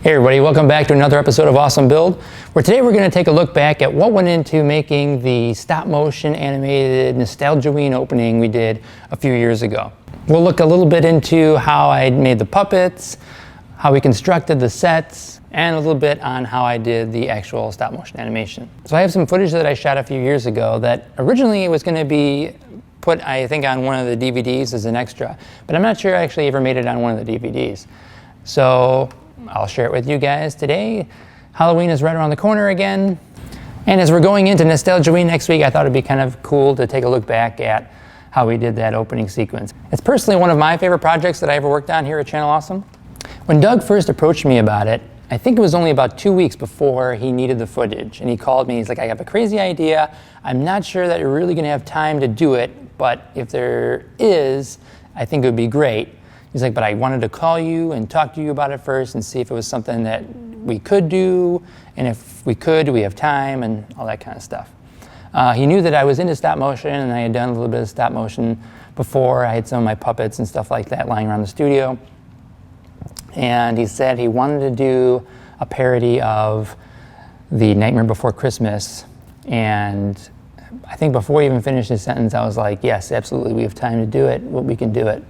Hey everybody, welcome back to another episode of Awesome Build, where today we're going to take a look back at what went into making the stop motion animated Nostalgia-Ween opening we did a few years ago. We'll look a little bit into how I made the puppets, how we constructed the sets, and a little bit on how I did the actual stop motion animation. So I have some footage that I shot a few years ago that originally was going to be put, I think, on one of the DVDs as an extra, but I'm not sure I actually ever made it on one of the DVDs. So I'll share it with you guys today. Halloween is right around the corner again. And as we're going into Nostalgia-Ween next week, I thought it'd be kind of cool to take a look back at how we did that opening sequence. It's personally one of my favorite projects that I ever worked on here at Channel Awesome. When Doug first approached me about it, I think it was only about 2 weeks before he needed the footage. And he called me, he's like, I have a crazy idea. I'm not sure that you're really gonna have time to do it, but if there is, I think it would be great. He's like, but I wanted to call you and talk to you about it first and see if it was something that we could do, and if we could, do we have time, and all that kind of stuff. He knew that I was into stop motion, and I had done a little bit of stop motion before. I had some of my puppets and stuff like that lying around the studio. And he said he wanted to do a parody of The Nightmare Before Christmas. And I think before he even finished his sentence, I was like, yes, absolutely, we have time to do it. Well, we can do it.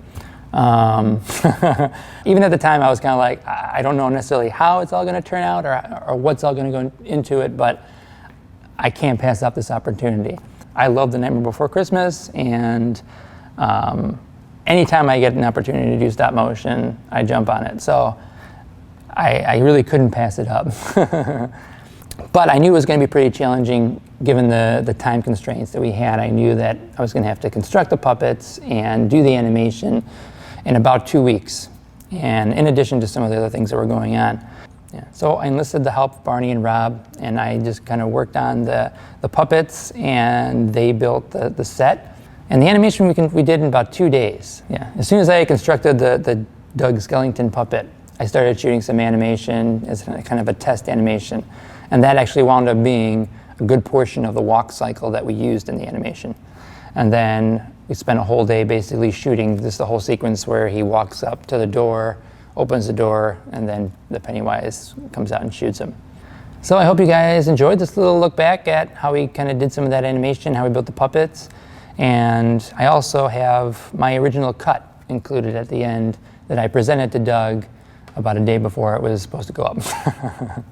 Even at the time, I was kind of like, I don't know necessarily how it's all going to turn out or what's all going to go into it, but I can't pass up this opportunity. I love The Nightmare Before Christmas, and anytime I get an opportunity to do stop motion, I jump on it. So I really couldn't pass it up. But I knew it was going to be pretty challenging given the time constraints that we had. I knew that I was going to have to construct the puppets and do the animation in about 2 weeks, and in addition to some of the other things that were going on. Yeah. So I enlisted the help of Barney and Rob, and I just kind of worked on the puppets, and they built the set. And the animation we did in about 2 days. Yeah. As soon as I constructed the Doug Skellington puppet, I started shooting some animation as kind of a test animation. And that actually wound up being a good portion of the walk cycle that we used in the animation. And then we spent a whole day basically shooting the whole sequence where he walks up to the door, opens the door, and then the Pennywise comes out and shoots him. So I hope you guys enjoyed this little look back at how we kind of did some of that animation, how we built the puppets. And I also have my original cut included at the end that I presented to Doug about a day before it was supposed to go up.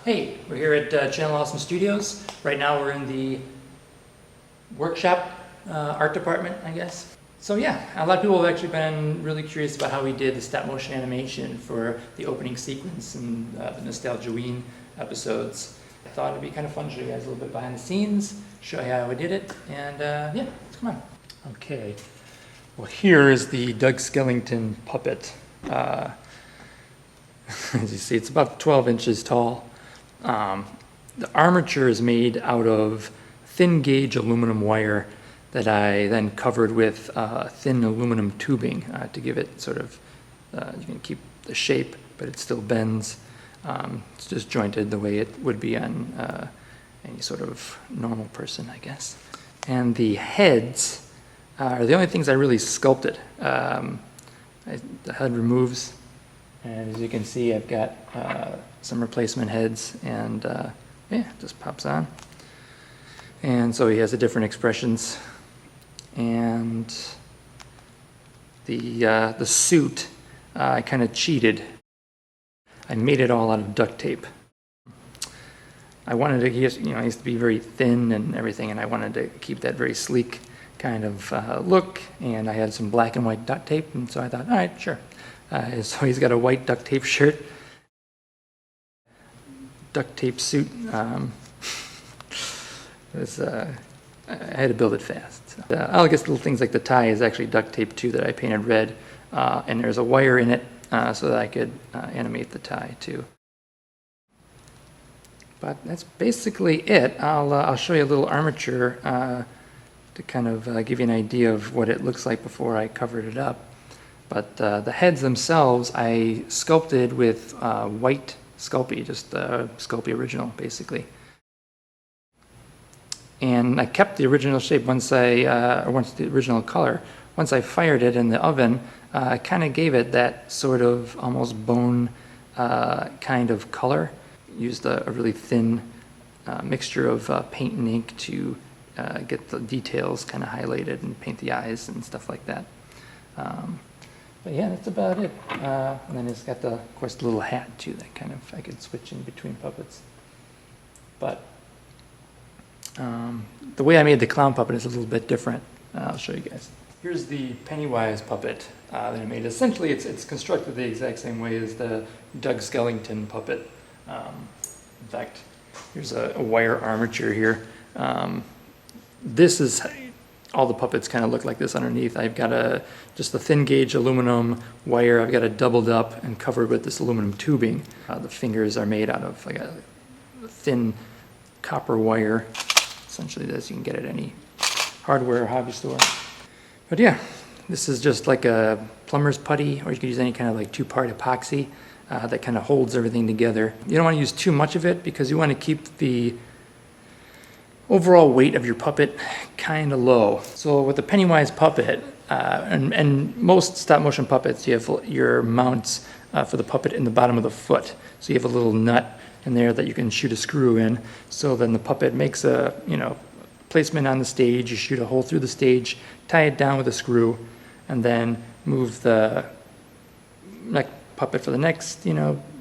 Hey, we're here at Channel Awesome Studios. Right now we're in the workshop art department, I guess. So yeah, a lot of people have actually been really curious about how we did the stop motion animation for the opening sequence and the Nostalgia-Ween episodes. I thought it'd be kind of fun to show you guys a little bit behind the scenes, show you how we did it, and yeah, let's come on. Okay, well here is the Doug Skellington puppet. As you see, it's about 12 inches tall. The armature is made out of thin gauge aluminum wire that I then covered with thin aluminum tubing to give it sort of, you can keep the shape, but it still bends. It's just jointed the way it would be on any sort of normal person, I guess. And the heads are the only things I really sculpted. The head removes, and as you can see, I've got some replacement heads, and yeah, it just pops on. And so he has the different expressions. And the suit, I kind of cheated. I made it all out of duct tape. I wanted to, it used to be very thin and everything, and I wanted to keep that very sleek kind of look, and I had some black and white duct tape, and so I thought, all right, sure. So he's got a white duct tape shirt, duct tape suit. I had to build it fast. So. I guess little things like the tie is actually duct tape too that I painted red, and there's a wire in it so that I could animate the tie too. But that's basically it. I'll show you a little armature to kind of give you an idea of what it looks like before I covered it up. But the heads themselves I sculpted with white Sculpey, just Sculpey original basically. And I kept the original shape once the original color. Once I fired it in the oven, I kind of gave it that sort of almost bone kind of color. Used a really thin mixture of paint and ink to get the details kind of highlighted and paint the eyes and stuff like that. But yeah, that's about it. And then it's got of course, the little hat too that kind of I could switch in between puppets. But the way I made the clown puppet is a little bit different. I'll show you guys. Here's the Pennywise puppet that I made. Essentially, it's constructed the exact same way as the Doug Skellington puppet. In fact, here's a wire armature here. This is all the puppets kind of look like this underneath. I've got just a thin gauge aluminum wire. I've got it doubled up and covered with this aluminum tubing. The fingers are made out of like a thin copper wire, essentially as you can get at any hardware or hobby store. But yeah, this is just like a plumber's putty, or you could use any kind of like two-part epoxy that kind of holds everything together. You don't want to use too much of it because you want to keep the overall weight of your puppet kind of low. So with the Pennywise puppet, and most stop motion puppets, you have your mounts for the puppet in the bottom of the foot. So you have a little nut in there that you can shoot a screw in. So then the puppet makes a placement on the stage. You shoot a hole through the stage, tie it down with a screw, and then move the puppet for the next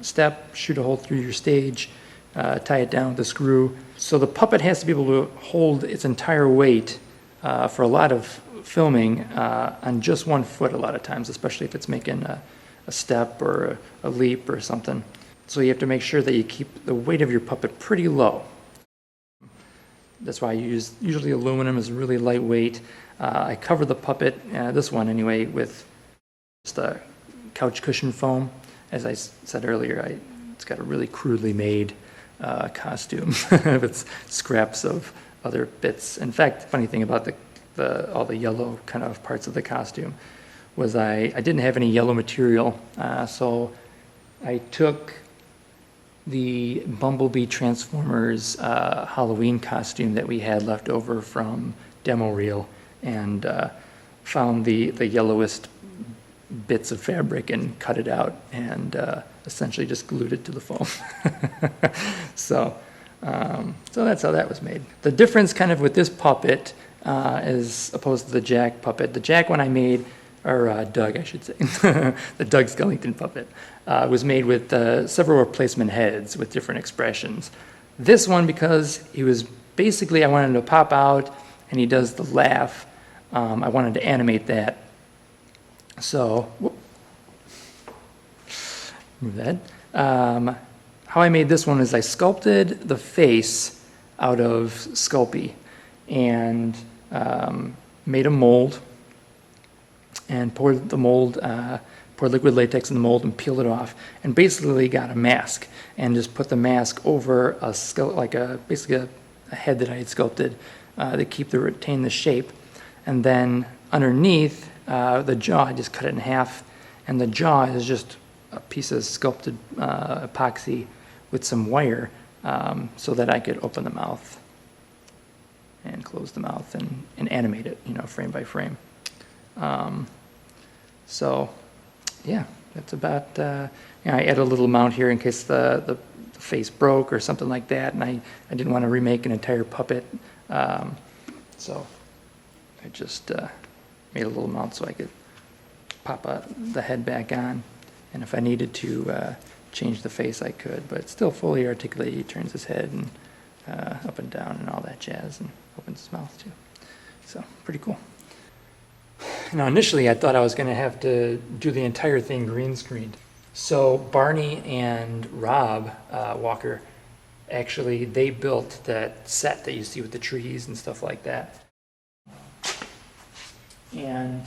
step. Shoot a hole through your stage, tie it down with a screw. So the puppet has to be able to hold its entire weight for a lot of filming on just one foot a lot of times, especially if it's making a step or a leap or something. So you have to make sure that you keep the weight of your puppet pretty low. That's why I use usually aluminum is really lightweight. I cover the puppet, this one anyway, with just a couch cushion foam. As I said earlier, it's got a really crudely made costume. It's scraps of other bits. In fact, funny thing about all the yellow kind of parts of the costume was I didn't have any yellow material, so I took the Bumblebee Transformers Halloween costume that we had left over from demo reel and found the yellowest bits of fabric and cut it out and essentially just glued it to the foam. So that's how that was made. The difference kind of with this puppet as opposed to the Jack puppet. The Jack one I made, or Doug I should say, the Doug Skellington puppet, was made with several replacement heads with different expressions. This one, because he was basically, I wanted him to pop out and he does the laugh, I wanted to animate that. So, move that. How I made this one is I sculpted the face out of Sculpey and made a mold and poured liquid latex in the mold and peeled it off and basically got a mask and just put the mask over basically a head that I had sculpted to retain the shape. And then underneath the jaw, I just cut it in half, and the jaw is just a piece of sculpted epoxy with some wire so that I could open the mouth and close the mouth and animate it, frame by frame. So, yeah, that's about. I added a little mount here in case the face broke or something like that, and I didn't want to remake an entire puppet, so I just made a little mount so I could pop the head back on, and if I needed to change the face, I could, but it's still fully articulated. He turns his head and up and down and all that jazz, and opens his mouth too. So pretty cool. Now initially I thought I was going to have to do the entire thing green screened. So Barney and Rob Walker, actually they built that set that you see with the trees and stuff like that. And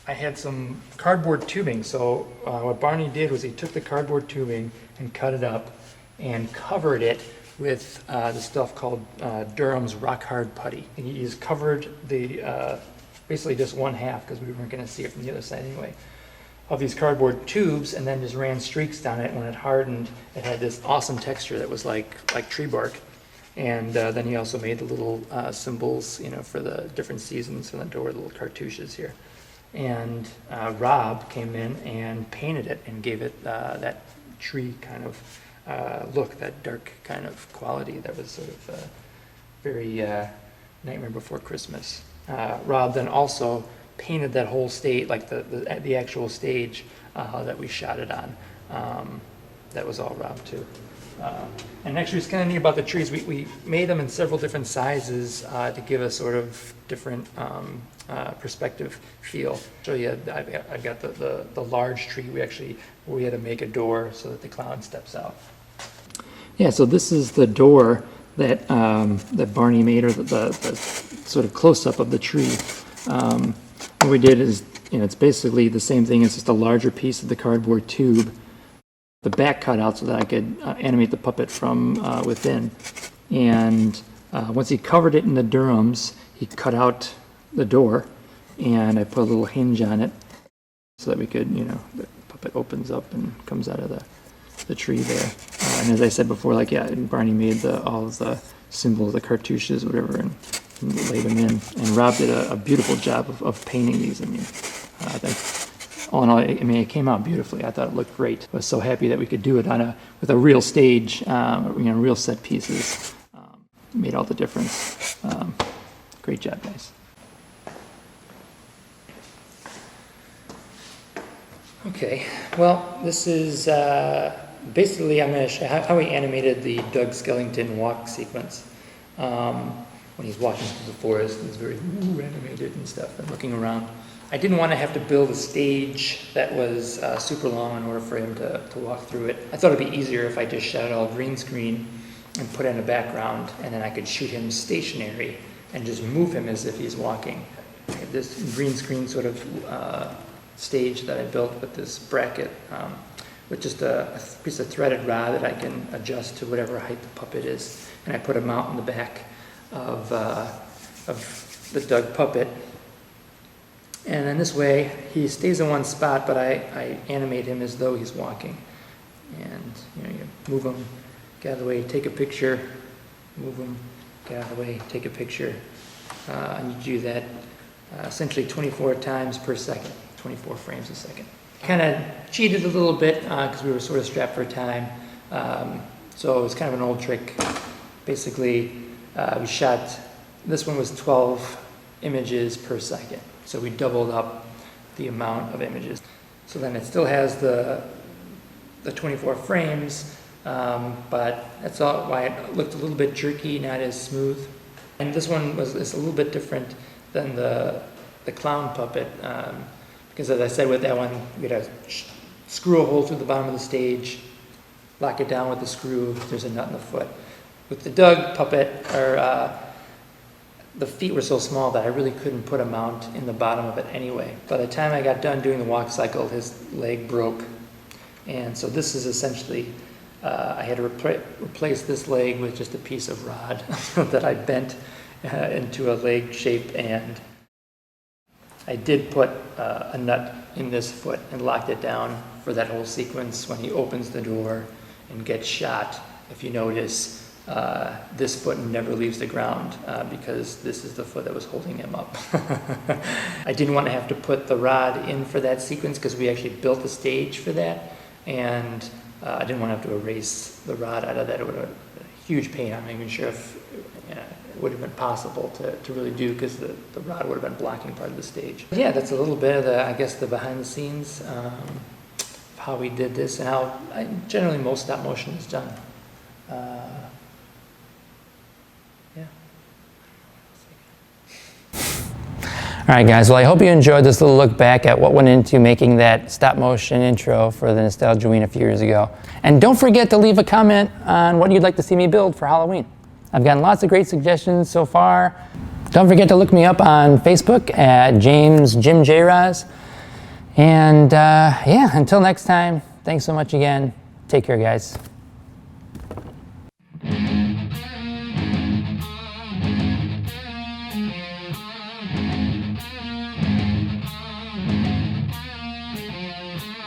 I had some cardboard tubing. So what Barney did was he took the cardboard tubing and cut it up and covered it with the stuff called Durham's Rock Hard Putty. And he just covered the, basically just one half, because we weren't going to see it from the other side anyway, of these cardboard tubes, and then just ran streaks down it. When it hardened, it had this awesome texture that was like tree bark. And then he also made the little symbols, you know, for the different seasons on the door, the little cartouches here. And Rob came in and painted it and gave it that tree kind of look, that dark kind of quality that was sort of very Nightmare Before Christmas. Rob then also painted that whole stage, like the actual stage that we shot it on. That was all Rob too. And actually it's kind of neat about the trees. We made them in several different sizes to give a sort of different perspective feel. So yeah, I've got the large tree. We had to make a door so that the clown steps out. Yeah, so this is the door that that Barney made, or the sort of close-up of the tree. What we did is, you know, it's basically the same thing. It's just a larger piece of the cardboard tube, the back cut out so that I could animate the puppet from within. And once he covered it in the Durhams, he cut out the door, and I put a little hinge on it so that we could, you know, the puppet opens up and comes out of the tree there. And as I said before, like, yeah, Barney made all of the symbols, the cartouches, whatever, and laid them in. And Rob did a beautiful job of painting these. I mean, I think all in all, it came out beautifully. I thought it looked great. I was so happy that we could do it with a real stage, real set pieces. It made all the difference. Great job, guys. Okay, well, this is basically, I'm going to show how we animated the Doug Skellington walk sequence. When he's walking through the forest, he's very animated and stuff, and looking around. I didn't want to have to build a stage that was super long in order for him to walk through it. I thought it'd be easier if I just shot it all green screen and put in a background, and then I could shoot him stationary and just move him as if he's walking. This green screen sort of stage that I built with this bracket, with just a piece of threaded rod that I can adjust to whatever height the puppet is. And I put a mount in the back of the Doug puppet. And then this way, he stays in one spot, but I animate him as though he's walking. And you move him, get out of the way, take a picture, move him, get out of the way, take a picture. And you do that essentially 24 times per second, 24 frames a second. Kind of cheated a little bit because we were sort of strapped for time. So it was kind of an old trick. Basically, we shot, this one was 12 images per second. So we doubled up the amount of images. So then it still has the 24 frames, but that's all why it looked a little bit jerky, not as smooth. And this one is a little bit different than the clown puppet, because as I said with that one, we had to screw a hole through the bottom of the stage, lock it down with the screw, there's a nut in the foot. With the Doug puppet, the feet were so small that I really couldn't put a mount in the bottom of it anyway. By the time I got done doing the walk cycle, his leg broke. And so this is essentially, I had to replace this leg with just a piece of rod that I bent into a leg shape, and I did put a nut in this foot and locked it down for that whole sequence when he opens the door and gets shot. If you notice, this foot never leaves the ground because this is the foot that was holding him up. I didn't want to have to put the rod in for that sequence because we actually built the stage for that, and I didn't want to have to erase the rod out of that. It would have been a huge pain. I'm not even sure if it would have been possible to really do, because the rod would have been blocking part of the stage. Yeah, that's a little bit of the behind the scenes. how we did this and how generally most stop motion is done. Yeah. All right, guys. Well, I hope you enjoyed this little look back at what went into making that stop motion intro for the Nostalgia-Ween a few years ago. And don't forget to leave a comment on what you'd like to see me build for Halloween. I've gotten lots of great suggestions so far. Don't forget to look me up on Facebook at Jim J. Raz. And yeah, until next time, thanks so much again. Take care, guys.